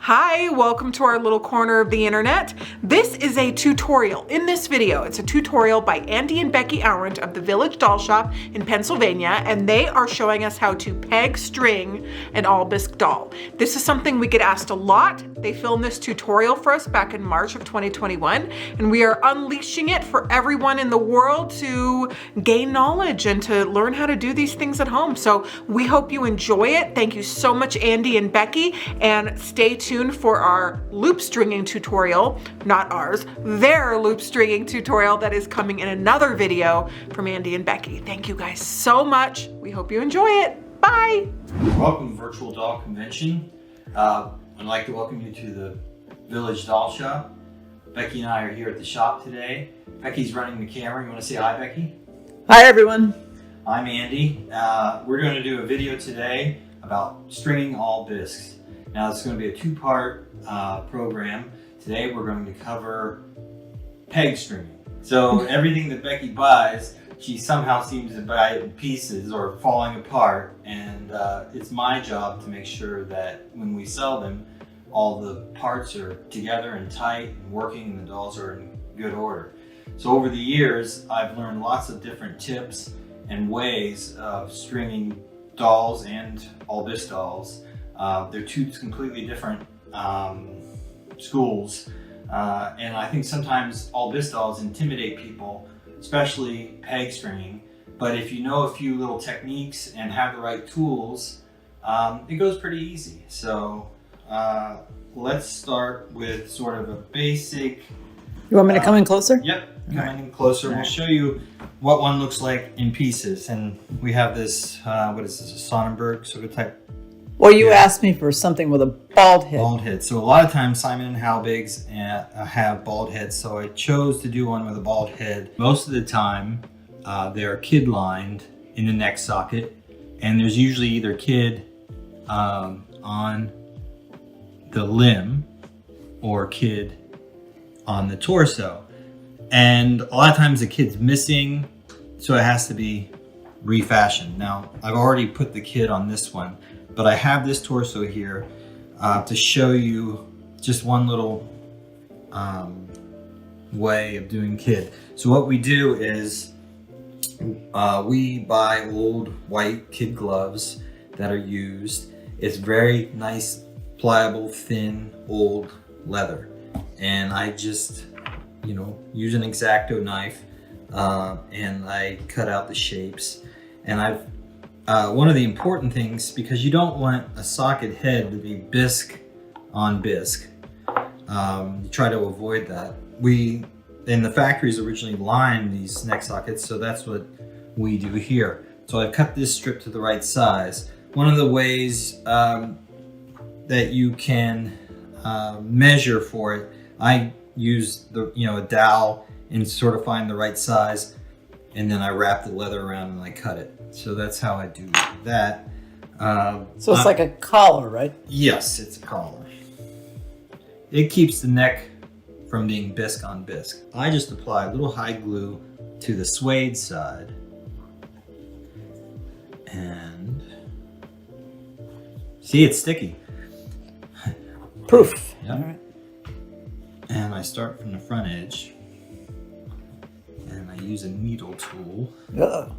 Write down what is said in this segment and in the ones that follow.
Hi, welcome to our little corner of the internet. This is a tutorial. In this video, it's a tutorial by Andy and Becky Ourant of the Village Doll Shop in Pennsylvania, and they are showing us how to peg string an all bisque doll. This is something we get asked a lot. They filmed this tutorial for us back in March of 2021, and we are unleashing it for everyone in the world to gain knowledge and to learn how to do these things at home. So we hope you enjoy it. Thank you so much, Andy and Becky, and stay tuned for our loop stringing tutorial, not ours, their loop stringing tutorial that is coming in another video from Andy and Becky. Thank you guys so much. We hope you enjoy it. Bye. Welcome to Virtual Doll Convention. I'd like to welcome you to the Village Doll Shop. Becky and I are here at the shop today. Becky's running the camera. You want to say hi, Becky? Hi, everyone. I'm Andy. We're going to do a video today about stringing all bisques. Now, it's going to be a two-part program. Today, we're going to cover peg stringing. So everything that Becky buys, she somehow seems to buy it in pieces or falling apart. And it's my job to make sure that when we sell them, all the parts are together and tight and working and the dolls are in good order. So over the years, I've learned lots of different tips and ways of stringing dolls and all bisque dolls. They're two completely different schools, and I think sometimes all bisque dolls intimidate people, especially peg stringing. But if you know a few little techniques and have the right tools, it goes pretty easy. So let's start with sort of a basic. You want me to come in closer? Yep, coming in closer. We'll show you what one looks like in pieces. And we have this, what is this, a Sonnenberg sort of type. Well, you asked me for something with a bald head. Bald head. So a lot of times Simon and Halbigs have bald heads, so I chose to do one with a bald head. Most of the time, they're kid lined in the neck socket, and there's usually either kid on the limb or kid on the torso. And a lot of times the kid's missing, so it has to be refashioned. Now, I've already put the kid on this one, but I have this torso here to show you just one little way of doing kid. So what we do is we buy old white kid gloves that are used. It's very nice, pliable, thin, old leather. And I just, use an X-Acto knife and I cut out the shapes. And one of the important things, because you don't want a socket head to be bisque on bisque, you try to avoid that. In the factories originally lined these neck sockets, so that's what we do here. So I've cut this strip to the right size. One of the ways that you can measure for it, I use a dowel and sort of find the right size, and then I wrap the leather around and I cut it. So that's how I do that. So it's like a collar, right? Yes, it's a collar. It keeps the neck from being bisque on bisque. I just apply a little high glue to the suede side. And see, it's sticky. Proof. Yep. All right. And I start from the front edge. And I use a needle tool. Uh-oh.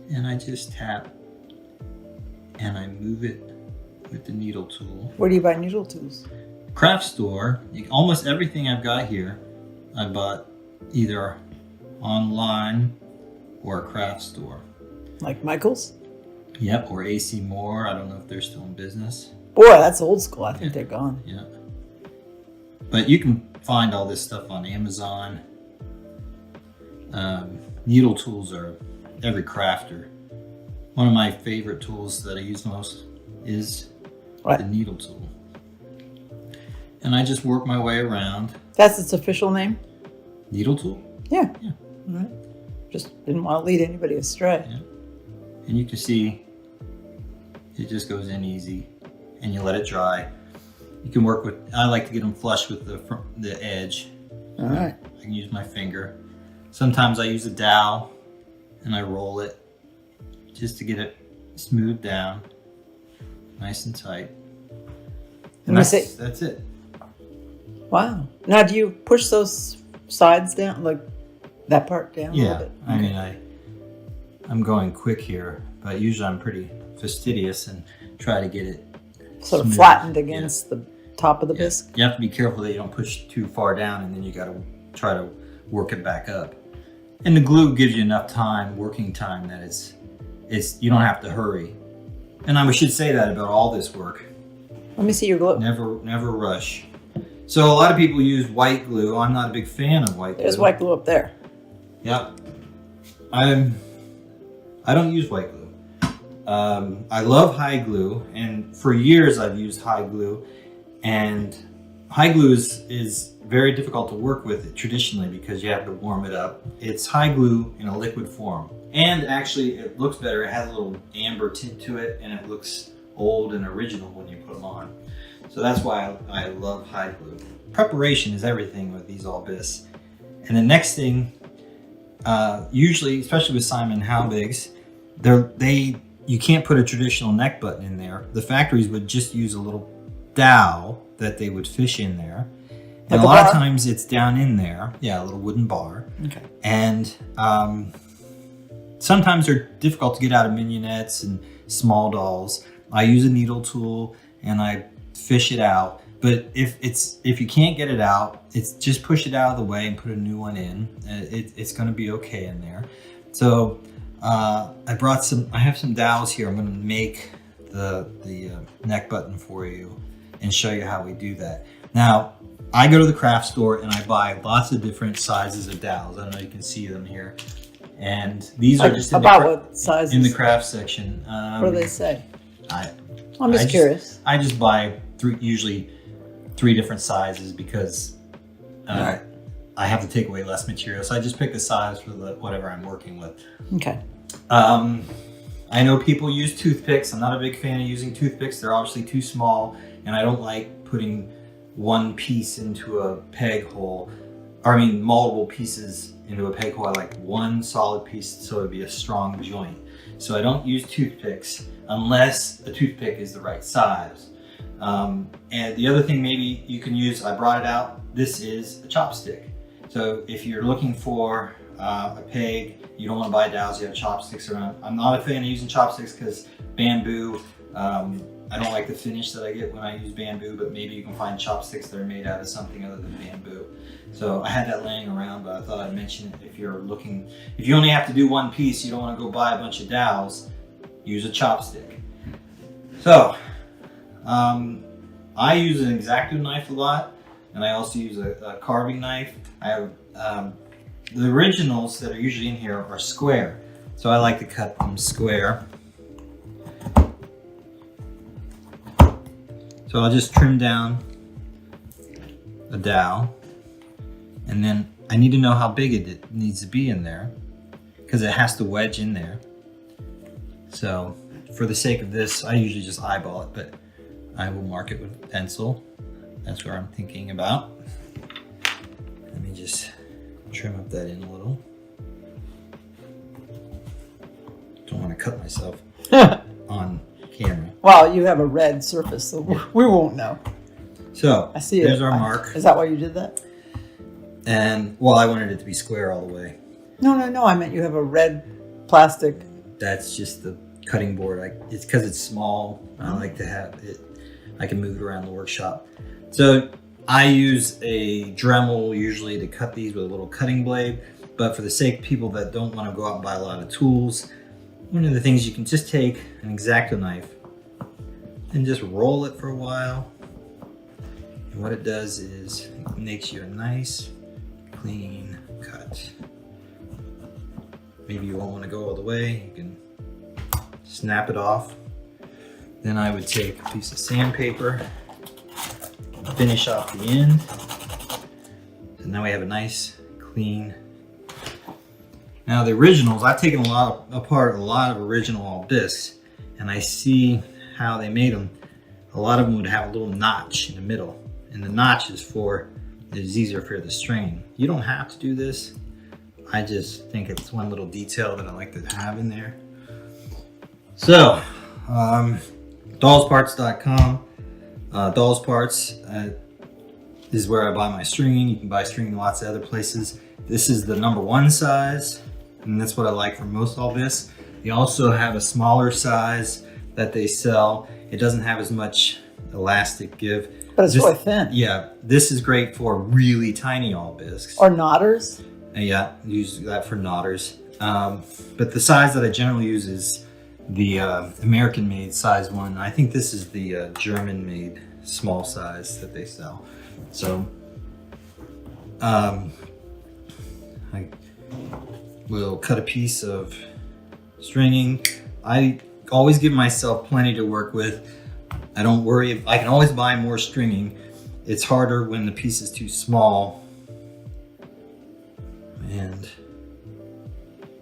And I just tap and I move it with the needle tool. Where do you buy needle tools? Craft store. Almost everything I've got here, I bought either online or a craft store. Like Michael's? Yep, or AC Moore. I don't know if they're still in business. Boy, that's old school. I think they're gone. Yeah. But you can find all this stuff on Amazon. Needle tools are every crafter. One of my favorite tools that I use most is the needle tool. And I just work my way around. That's its official name? Needle tool? Yeah. Yeah. All right. Just didn't want to lead anybody astray. Yeah. And you can see it just goes in easy and you let it dry. You can work with, I like to get them flush with the edge. All right. I can use my finger. Sometimes I use a dowel and I roll it just to get it smoothed down, nice and tight. And that's it. Wow. Now, do you push those sides down, like that part down a little bit? I mean, I'm going quick here, but usually I'm pretty fastidious and try to get it sort of smooth. flattened against the top of the bisque. You have to be careful that you don't push too far down, and then you got to try to work it back up. And the glue gives you enough time, working time, that it's you don't have to hurry. And I should say that about all this work. Let me see your glue. Never rush. So a lot of people use white glue. I'm not a big fan of white glue. There's white glue up there. Yep. I don't use white glue. I love high glue, and for years I've used high glue. And high glue is very difficult to work with traditionally because you have to warm it up. It's high glue in a liquid form. And actually it looks better. It has a little amber tint to it, and it looks old and original when you put them on. So that's why I love high glue. Preparation is everything with these all bisques. And the next thing, usually, especially with Simon Haubigs, you can't put a traditional neck button in there. The factories would just use a little dowel that they would fish in there. And Like a lot bar? of times it's down in there. Yeah, a little wooden bar. Okay. And sometimes they're difficult to get out of mignonettes and small dolls. I use a needle tool and I fish it out. But if you can't get it out, it's just push it out of the way and put a new one in. It's going to be okay in there. So I have some dowels here. I'm going to make the neck button for you and show you how we do that. Now, I go to the craft store and I buy lots of different sizes of dowels. I don't know if you can see them here. And these are just what sizes? in the craft section. What do they say? I'm I just curious. I just buy usually three different sizes because I have to take away less material. So I just pick the size for whatever I'm working with. Okay. I know people use toothpicks. I'm not a big fan of using toothpicks. They're obviously too small, and I don't like putting one piece into a peg hole. Multiple pieces into a peg hole. I like one solid piece so it'd be a strong joint. So I don't use toothpicks unless a toothpick is the right size. And the other thing maybe you can use, I brought it out, this is a chopstick. So if you're looking for a peg, you don't want to buy dowels, you have chopsticks around. I'm not a fan of using chopsticks because bamboo, I don't like the finish that I get when I use bamboo, but maybe you can find chopsticks that are made out of something other than bamboo. So I had that laying around, but I thought I'd mention it if you only have to do one piece, you don't want to go buy a bunch of dowels, use a chopstick. So, I use an X-Acto knife a lot, and I also use a carving knife. I have the originals that are usually in here are square, so I like to cut them square. So I'll just trim down a dowel, and then I need to know how big it needs to be in there because it has to wedge in there. So for the sake of this, I usually just eyeball it, but I will mark it with a pencil. That's what I'm thinking about. Let me just trim up that in a little. Don't want to cut myself on camera. Well, you have a red surface, so we won't know. So I see there's our mark. Is that why you did that? And well, I wanted it to be square all the way. No. I meant you have a red plastic. That's just the cutting board. It's because it's small. I like to have it. I can move it around the workshop. So I use a Dremel usually to cut these with a little cutting blade. But for the sake of people that don't want to go out and buy a lot of tools, one of the things you can just take an X-Acto knife and just roll it for a while. And what it does is it makes you a nice, clean cut. Maybe you won't want to go all the way. You can snap it off. Then I would take a piece of sandpaper, finish off the end. So now we have a nice, clean. Now the originals, I've taken apart a lot of original bisques, and I see how they made them. A lot of them would have a little notch in the middle, and the notch is it's easier for the stringing. You don't have to do this. I just think it's one little detail that I like to have in there. So, dollsparts.com. Dolls Parts is where I buy my stringing. You can buy stringing lots of other places. This is the #1 size, and that's what I like for most all this. They also have a smaller size that they sell. It doesn't have as much elastic give. But it's really thin. Yeah, this is great for really tiny all bisques. Or knotters. Yeah, use that for knotters. But the size that I generally use is the American-made size one. I think this is the German-made small size that they sell. So I will cut a piece of stringing. I always give myself plenty to work with. I don't worry, I can always buy more stringing. It's harder when the piece is too small. And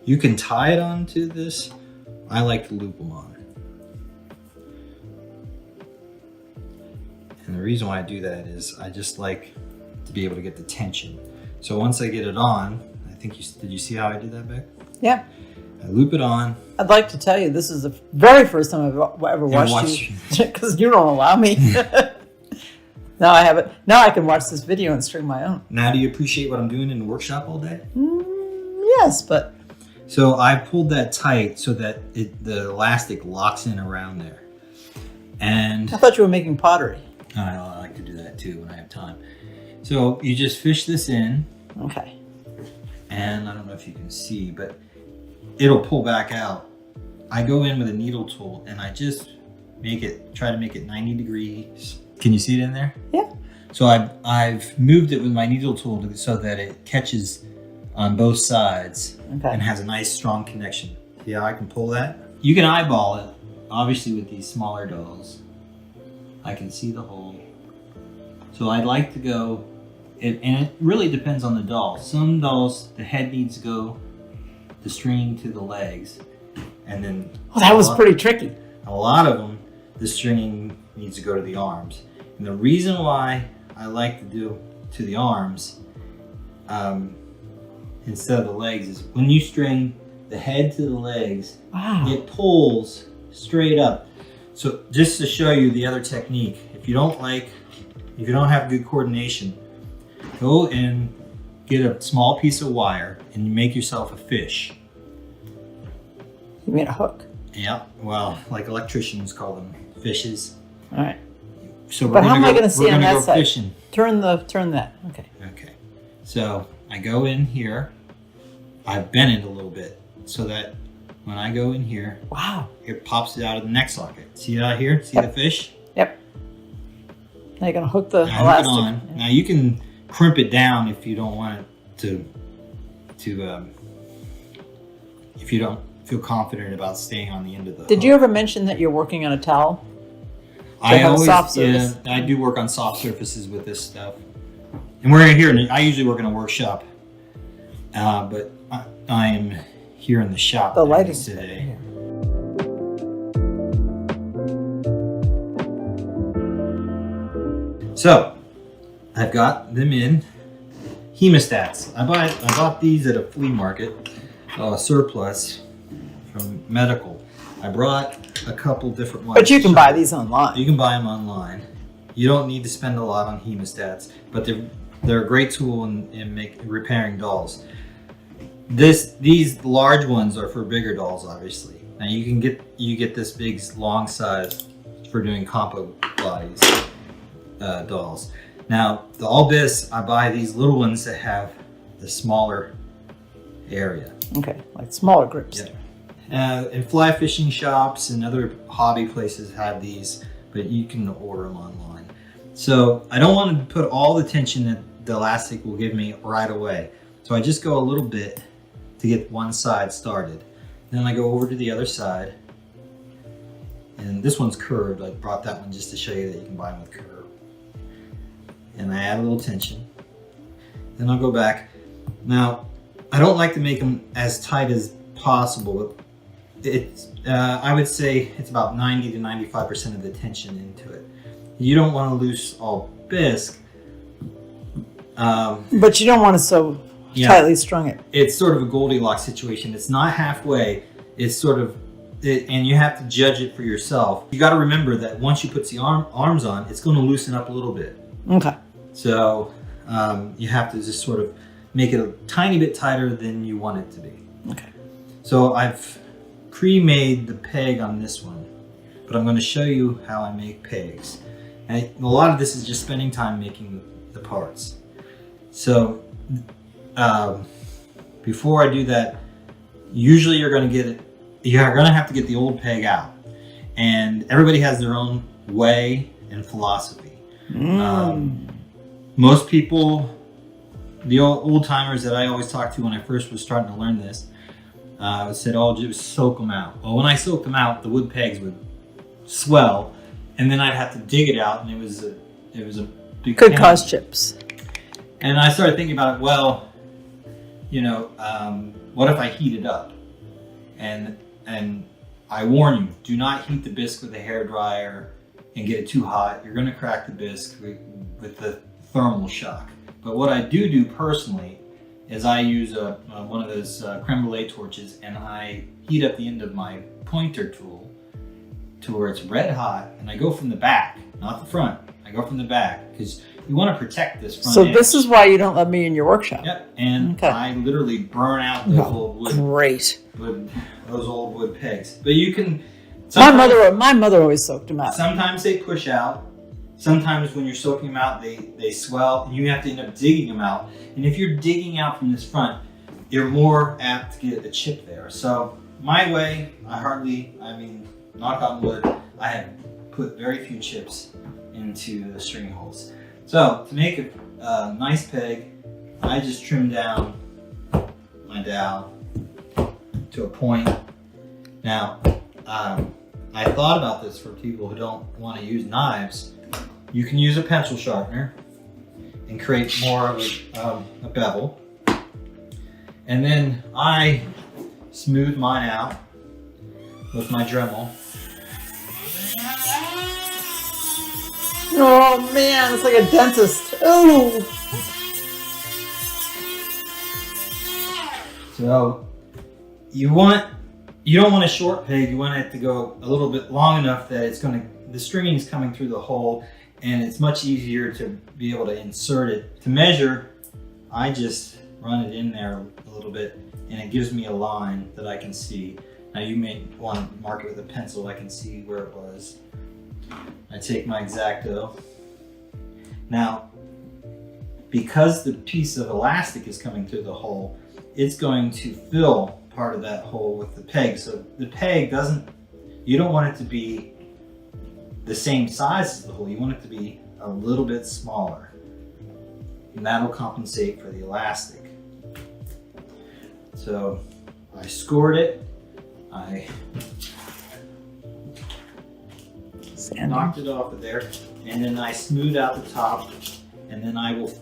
you can tie it onto this. I like to loop them on. And the reason why I do that is I just like to be able to get the tension. So once I get it on, I think did you see how I did that, Beck? Yeah. I loop it on. I'd like to tell you this is the very first time I've ever watched you, because you don't allow me. Now I have it. Now I can watch this video and string my own. Now do you appreciate what I'm doing in the workshop all day? Yes, but... So I pulled that tight so that the elastic locks in around there. And I thought you were making pottery. I like to do that too when I have time. So you just fish this in. Okay. And I don't know if you can see, but it'll pull back out. I go in with a needle tool and I just try to make it 90 degrees. Can you see it in there? Yeah. So I've moved it with my needle tool so that it catches on both sides and has a nice strong connection. Yeah, I can pull that. You can eyeball it, obviously with these smaller dolls. I can see the hole. So I'd like to go, and it really depends on the doll. Some dolls, the head needs to go the stringing to the legs, and then that was pretty tricky. A lot of them, the stringing needs to go to the arms. And the reason why I like to do to the arms instead of the legs is when you string the head to the legs, it pulls straight up. So just to show you the other technique, if you don't have good coordination, go and get a small piece of wire and you make yourself a fish. You mean a hook? Yeah, well, like electricians call them fishes. All right. So but how am I going to see on that side? Fishing. Turn that. Okay. Okay. So I go in here. I bend it a little bit so that when I go in here, it pops it out of the neck socket. See it out here? See the fish? Yep. Now you're going to hook the elastic. Hook it on. Yeah. Now you can crimp it down if you don't want it to if you don't feel confident about staying on the end of the Did you ever mention that you're working on a towel? I do work on soft surfaces with this stuff. And we're here, I usually work in a workshop, but I am here in the shop the lighting today. So, I've got them in Hemostats. I bought these at a flea market, surplus from medical. I brought a couple different ones. But you can buy these online. You can buy them online. You don't need to spend a lot on Hemostats, but they're a great tool in repairing dolls. These large ones are for bigger dolls, obviously. Now you get this big long size for doing compo bodies dolls. Now the All Bisque, I buy these little ones that have the smaller area. Okay, like smaller grips. Yeah. And fly fishing shops and other hobby places have these, but you can order them online. So I don't want to put all the tension that the elastic will give me right away. So I just go a little bit to get one side started. Then I go over to the other side. And this one's curved. I brought that one just to show you that you can buy them with curve. And I add a little tension. Then I'll go back. Now, I don't like to make them as tight as possible. I would say it's about 90 to 95% of the tension into it. You don't want to lose all bisque. But you don't want to so tightly strung it. It's sort of a Goldilocks situation. It's not halfway. It's and you have to judge it for yourself. You got to remember that once you put the arms on, it's going to loosen up a little bit. Okay. So you have to just sort of make it a tiny bit tighter than you want it to be. Okay. So I've pre-made the peg on this one, but I'm going to show you how I make pegs. And a lot of this is just spending time making the parts. So before I do that, usually you're going to have to get the old peg out. And everybody has their own way and philosophy. Most people, the old timers that I always talked to when I first was starting to learn this, said, "Oh, just soak them out." Well, when I soaked them out, the wood pegs would swell, and then I'd have to dig it out, and it was a big Could pain. cause chips. And I started thinking about it. Well, what if I heat it up? And I warn you, do not heat the bisque with a hairdryer and get it too hot. You're going to crack the bisque with the thermal shock. But what I do personally is I use one of those creme brulee torches, and I heat up the end of my pointer tool to where it's red hot, and I go from the back, not the front. I go from the back because you want to protect this front edge. This is why you don't let me in your workshop. Yep, and I literally burn out those old wood pegs. But you can. My mother always soaked them out. Sometimes they push out. Sometimes when you're soaking them out, they swell, and you have to end up digging them out. And if you're digging out from this front, you're more apt to get a chip there. So my way, knock on wood, I have put very few chips into the string holes. So to make a nice peg, I just trim down my dowel to a point. Now, I thought about this for people who don't want to use knives. You can use a pencil sharpener and create more of a bevel. And then I smooth mine out with my Dremel. Oh man, it's like a dentist. Oh. So you don't want a short peg. You want it to go a little bit long enough that the stringing is coming through the hole, and it's much easier to be able to insert it. To measure, I just run it in there a little bit, and it gives me a line that I can see. Now you may want to mark it with a pencil. I can see where it was. I take my X-Acto. Now, because the piece of elastic is coming through the hole, it's going to fill part of that hole with the peg. So the peg you don't want it to be the same size as the hole. You want it to be a little bit smaller. And that'll compensate for the elastic. So I scored it. I knocked it off of there, and then I smooth out the top, and then I will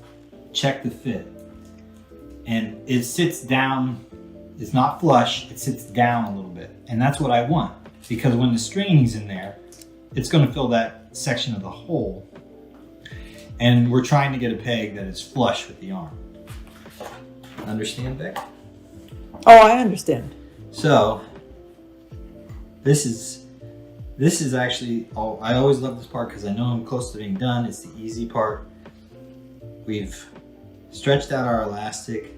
check the fit. And it sits down, it's not flush, it sits down a little bit. And that's what I want, because when the stringing's in there, it's going to fill that section of the hole. And we're trying to get a peg that is flush with the arm. Understand, Beck? Oh, I understand. So this is actually, I always love this part because I know I'm close to being done. It's the easy part. We've stretched out our elastic.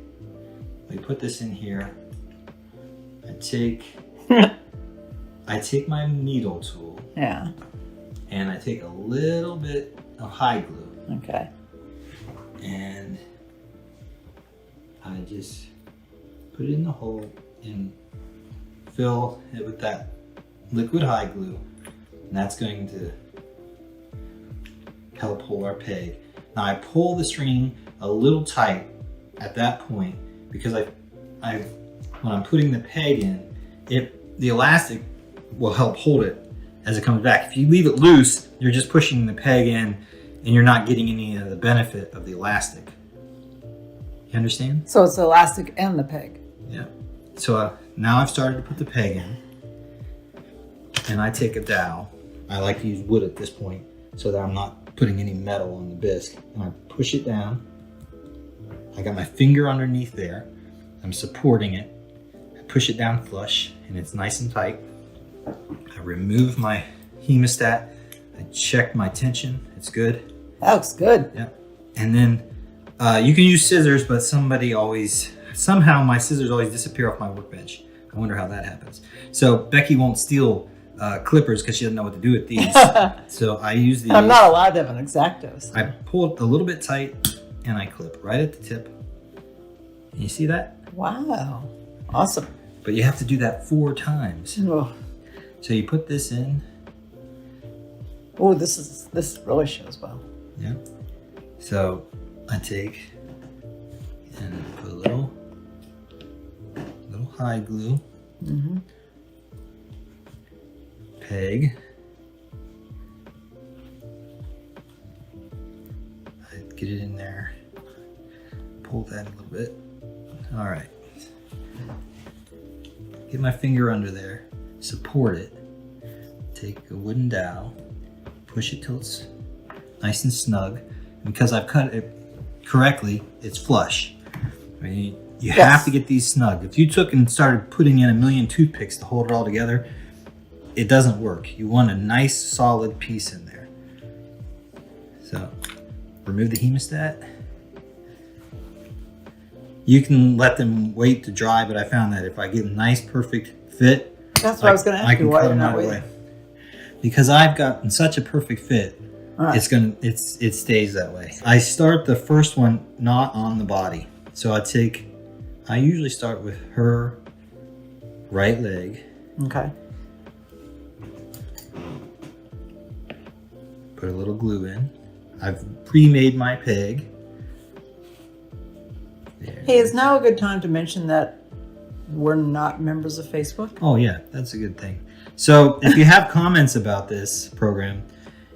We put this in here. I take my needle tool. Yeah. And I take a little bit of high glue. Okay. And I just put it in the hole and fill it with that liquid high glue. And that's going to help hold our peg. Now I pull the string a little tight at that point because when I'm putting the peg in, the elastic will help hold it as it comes back. If you leave it loose, you're just pushing the peg in and you're not getting any of the benefit of the elastic. You understand? So it's the elastic and the peg. Yeah. So now I've started to put the peg in, and I take a dowel. I like to use wood at this point so that I'm not putting any metal on the bisque. And I push it down. I got my finger underneath there. I'm supporting it. I push it down flush, and it's nice and tight. I remove my hemostat. I check my tension. It's good. That looks good. Yep. And then you can use scissors, but somehow my scissors always disappear off my workbench. I wonder how that happens. So Becky won't steal clippers because she doesn't know what to do with these. So I use these. I'm not allowed to have an X-Acto. So. I pull it a little bit tight and I clip right at the tip. Can you see that? Wow. Awesome. But you have to do that 4 times. Oh, So you put this in. oh, this really shows well. Yeah. So I take and put a little hide glue. Mm-hmm. Peg. I get it in there. Pull that a little bit. All right. Get my finger under there. Support it. Take a wooden dowel. Push it till it's nice and snug. And because I've cut it correctly, it's flush. I mean, you have to get these snug. If you took and started putting in a million toothpicks to hold it all together, it doesn't work. You want a nice solid piece in there. So remove the hemostat. You can let them wait to dry, but I found that if I get a nice perfect fit, that's what I was going to ask you. Why you're not waiting? Because I've gotten such a perfect fit, right. it stays that way. I start the first one not on the body. So I usually start with her right leg. Okay. Put a little glue in. I've pre-made my peg. There. Hey, is now a good time to mention that we're not members of Facebook? Oh yeah, that's a good thing. So if you have comments about this program,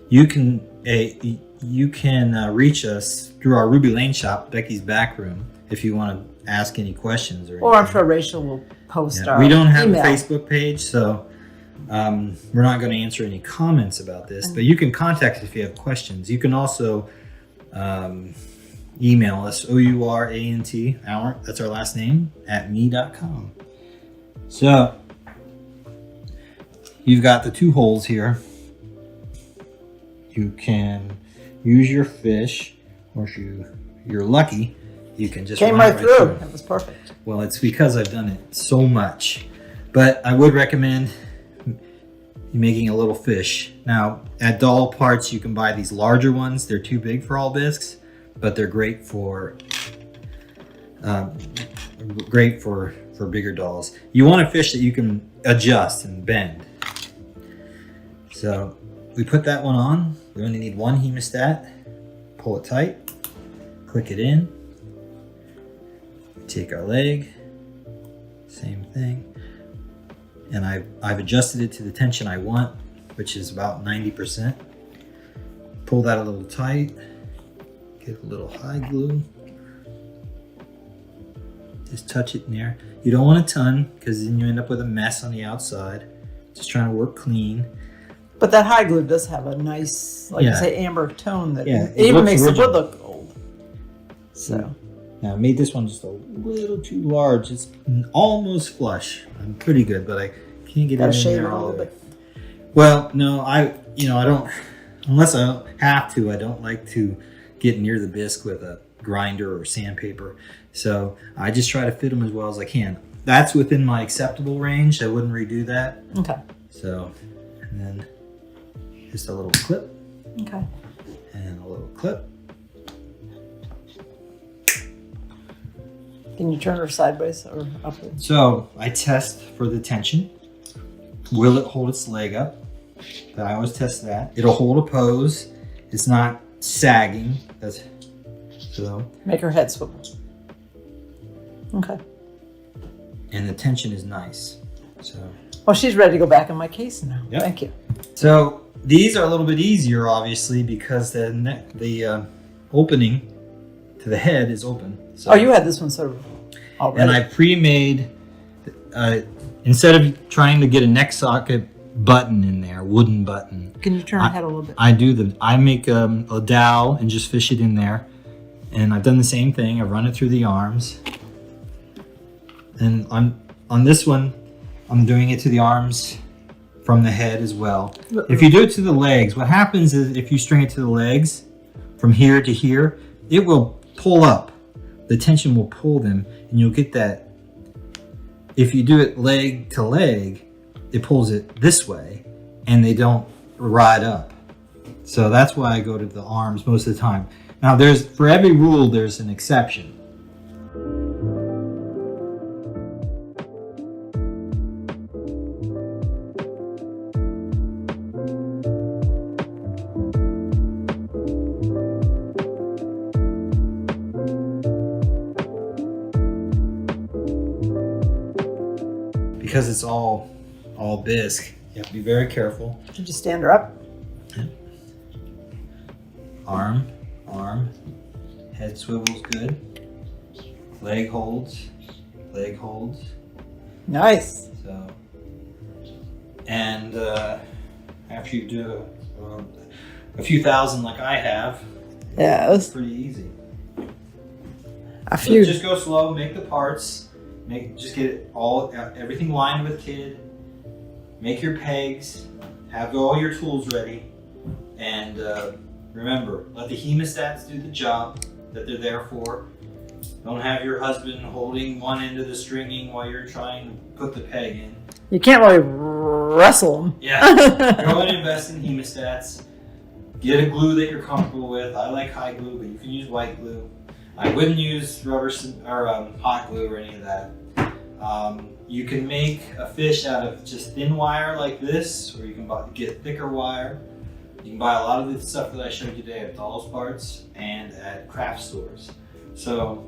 you can reach us through our Ruby Lane shop, Becky's back room, if you want to ask any questions or I'm sure Rachel will post our We don't have email. a Facebook page, so we're not going to answer any comments about this, but you can contact us if you have questions. You can also email us, Ourant, that's our last name, @me.com. So you've got the 2 holes here. You can use your fish, or if you're lucky, you can just came run it right through. It was perfect. Well, it's because I've done it so much, but I would recommend making a little fish. Now, at Doll Parts, you can buy these larger ones. They're too big for all bisques, but they're great for bigger dolls. You want a fish that you can adjust and bend. So we put that one on. We only need 1 hemostat. Pull it tight. Click it in. Take our leg. Same thing. And I've adjusted it to the tension I want, which is about 90%. Pull that a little tight. Get a little hide glue. Just touch it in there. You don't want a ton because then you end up with a mess on the outside. Just trying to work clean. But that hide glue does have a nice, you say, amber tone that it even makes original. the wood look gold. So. Now I made this one just a little too large. It's almost flush. I'm pretty good, but I can't get it in there all the way. Well, no, I don't, unless I have to, I don't like to get near the bisque with a grinder or sandpaper. So I just try to fit them as well as I can. That's within my acceptable range. I wouldn't redo that. Okay. So, and then just a little clip. Okay. And a little clip. Can you turn her sideways or upwards? So I test for the tension. Will it hold its leg up? I always test that. It'll hold a pose. It's not sagging. So. Make her head swivel. Okay. And the tension is nice. So. Well, she's ready to go back in my case now. Yep. Thank you. So these are a little bit easier, obviously, because the opening to the head is open. So, oh, you had this one sort of already. And I pre-made, instead of trying to get a neck socket button in there, wooden button. Can you turn her head a little bit? I make a dowel and just fish it in there. And I've done the same thing. I run it through the arms. And on this one, I'm doing it to the arms from the head as well. If you do it to the legs, what happens is if you string it to the legs from here to here, it will pull up. The tension will pull them, and you'll get that. If you do it leg to leg, it pulls it this way, and they don't ride up. So that's why I go to the arms most of the time. Now, for every rule, there's an exception. Because it's all bisque, you have to be very careful. Did you stand her up? Arm, head swivels good. Leg holds. Nice. So, and after you do a few thousand like I have, Yeah, it's pretty easy. few. Just go slow, make the parts. Just get it everything lined with kid. Make your pegs. Have all your tools ready. And remember, let the hemostats do the job that they're there for. Don't have your husband holding one end of the stringing while you're trying to put the peg in. You can't really wrestle them. Yeah. Go and invest in hemostats. Get a glue that you're comfortable with. I like high glue, but you can use white glue. I wouldn't use rubber or hot glue or any of that. You can make a fish out of just thin wire like this, or you can get thicker wire. You can buy a lot of the stuff that I showed you today at Doll's Parts and at craft stores. So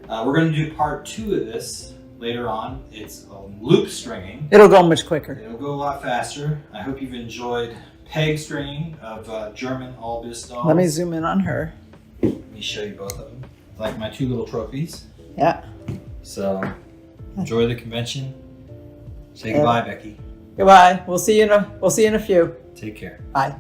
we're going to do part 2 of this later on. It's loop stringing. It'll go much quicker. It'll go a lot faster. I hope you've enjoyed peg stringing of German all Bisque dolls. Let me zoom in on her. Let me show you both of them. Like my 2 little trophies. Yeah. So enjoy the convention. Say goodbye, Becky. Goodbye. We'll see you in a few. Take care. Bye.